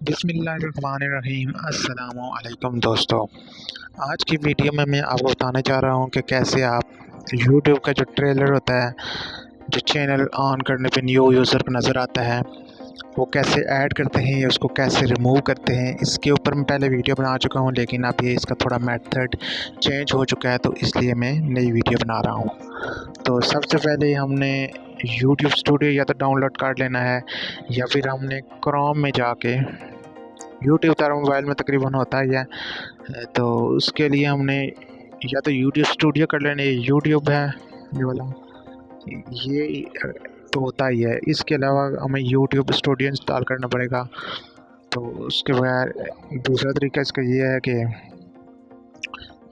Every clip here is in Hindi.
बिस्मिल्लाहिर्रहमानिर्रहीम। अस्सलामु अलैकुम दोस्तों, आज की वीडियो में मैं आपको बताने जा रहा हूँ कि कैसे आप यूट्यूब का जो ट्रेलर होता है, जो चैनल ऑन करने पे न्यू यूज़र को नज़र आता है, वो कैसे ऐड करते हैं या उसको कैसे रिमूव करते हैं। इसके ऊपर मैं पहले वीडियो बना चुका हूँ, लेकिन अब ये इसका थोड़ा मेथड चेंज हो चुका है, तो इसलिए मैं नई वीडियो बना रहा हूँ। तो सबसे पहले हमने यूट्यूब स्टूडियो या तो डाउनलोड कर लेना है, या फिर हमने क्रोम में जाके, यूट्यूब तो मोबाइल में तकरीबन होता ही है, तो उसके लिए हमने या तो यूट्यूब स्टूडियो कर लेना। ये यूट्यूब है ये वाला, ये तो होता ही है। इसके अलावा हमें यूट्यूब स्टूडियो इंस्टॉल करना पड़ेगा। तो उसके बगैर दूसरा तरीका इसका ये है कि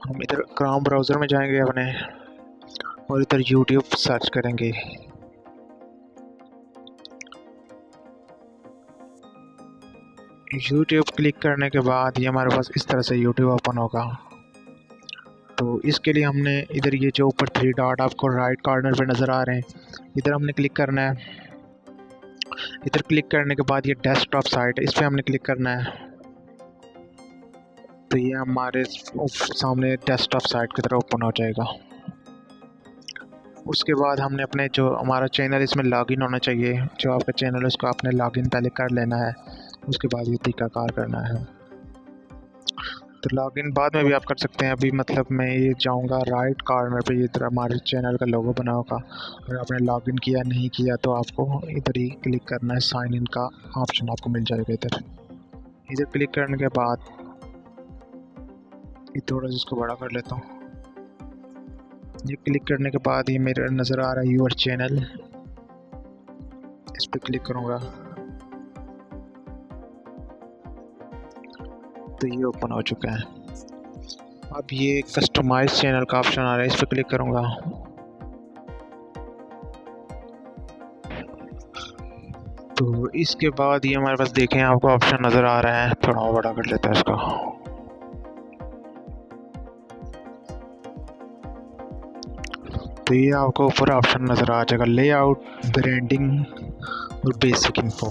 हम इधर क्रोम ब्राउज़र में जाएंगे अपने, और इधर यूट्यूब सर्च करेंगे। यूट्यूब क्लिक करने के बाद ये हमारे पास इस तरह से यूट्यूब ओपन होगा। तो इसके लिए हमने इधर ये जो ऊपर 3 डॉट आपको राइट कॉर्नर पे नज़र आ रहे हैं, इधर हमने क्लिक करना है। इधर क्लिक करने के बाद ये डेस्कटॉप साइट है, इस पर हमने क्लिक करना है। तो ये हमारे सामने डेस्कटॉप साइट की तरह ओपन हो जाएगा। उसके बाद हमने अपने जो हमारा चैनल इसमें लॉगिन होना चाहिए, जो आपका चैनल है उसको आपने लॉगिन पहले कर लेना है। उसके बाद ये तरीकाकार करना है। तो लॉगिन बाद में भी आप कर सकते हैं। अभी मतलब मैं ये जाऊंगा राइट कॉर्नर पे, ये तरह हमारे चैनल का लोगो बना होगा। अगर आपने लॉगिन किया नहीं किया तो आपको इधर ही क्लिक करना है, साइन इन का ऑप्शन आपको मिल जाएगा। इधर क्लिक करने के बाद ये थोड़ा सा इसको बड़ा कर लेता हूँ। ये क्लिक करने के बाद ये मेरा नज़र आ रहा है यूर चैनल, इस पर क्लिक करूँगा तो ये ओपन हो चुका है। अब ये कस्टमाइज चैनल का ऑप्शन आ रहा है, इस पर क्लिक करूँगा। तो इसके बाद ये हमारे पास देखें आपको ऑप्शन नज़र आ रहा है, थोड़ा और बड़ा कर लेता है इसका। तो ये आपको ऊपर ऑप्शन नज़र आ जाएगा, लेआउट, ब्रांडिंग और बेसिक इन्फो।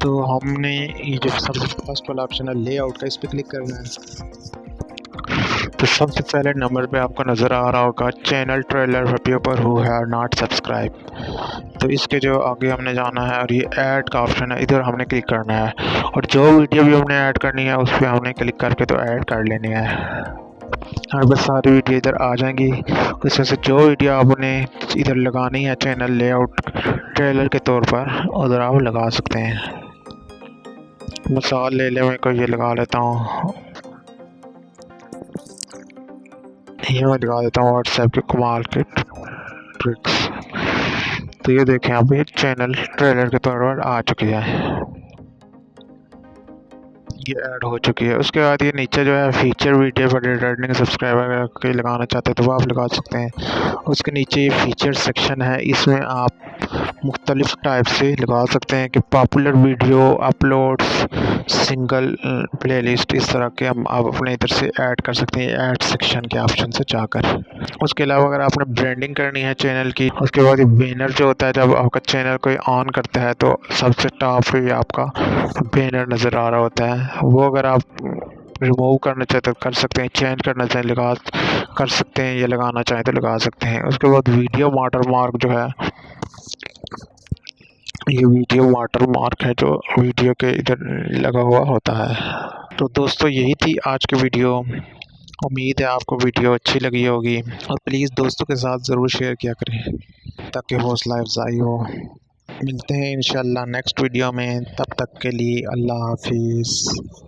तो हमने ये जो सबसे फर्स्ट वाला ऑप्शन है लेआउट का, इस पर क्लिक करना है। तो सबसे पहले नंबर पे आपको नज़र आ रहा होगा channel trailer people who have not subscribe. तो इसके जो आगे हमने जाना है, और ये ऐड का ऑप्शन है, इधर हमने क्लिक करना है। और जो वीडियो भी हमने ऐड करनी है उस पर हमने क्लिक करके तो ऐड कर लेनी है। हमारे पास सारी वीडियो इधर आ जाएंगी। उसमें से जो वीडियो आपने इधर लगानी है चैनल लेआउट ट्रेलर के तौर पर, उधर आप लगा सकते हैं। मिसाल ले ले, मैं को ये लगा लेता हूँ, ये मैं लगा देता हूँ व्हाट्सएप के कमाल के ट्रिक्स। तो ये देखें अब ये चैनल ट्रेलर के तौर पर आ चुकी है, ये ऐड हो चुकी है। उसके बाद ये नीचे जो है फीचर वीडियो पर रिटर्निंग सब्सक्राइबर के लगाना चाहते हैं तो वो आप लगा सकते हैं। उसके नीचे ये फीचर सेक्शन है, इसमें आप मुख्तलिफ टाइप से लगा सकते हैं कि popular video uploads, single playlist, इस तरह के हम आप अपने इधर से ऐड कर सकते हैं ऐड सेक्शन के ऑप्शन से जाकर। उसके अलावा अगर आपने ब्रांडिंग करनी है चैनल की, उसके बाद ये बैनर जो होता है, जब आपका चैनल कोई ऑन करता है तो सबसे टॉप पे आपका बैनर नज़र आ रहा होता है, वो अगर आप रिमूव करना चाहें तो कर सकते हैं, चेंज करना चाहें लगा कर सकते हैं, या लगाना चाहें तो लगा सकते हैं। उसके बाद वीडियो वाटरमार्क जो है, ये वीडियो वाटरमार्क है जो वीडियो के इधर लगा हुआ होता है। तो दोस्तों यही थी आज की वीडियो। उम्मीद है आपको वीडियो अच्छी लगी होगी, और प्लीज़ दोस्तों के साथ ज़रूर शेयर किया करें ताकि हौसला अफजाई हो। मिलते हैं इंशाल्लाह नेक्स्ट वीडियो में, तब तक के लिए अल्लाह हाफिज़।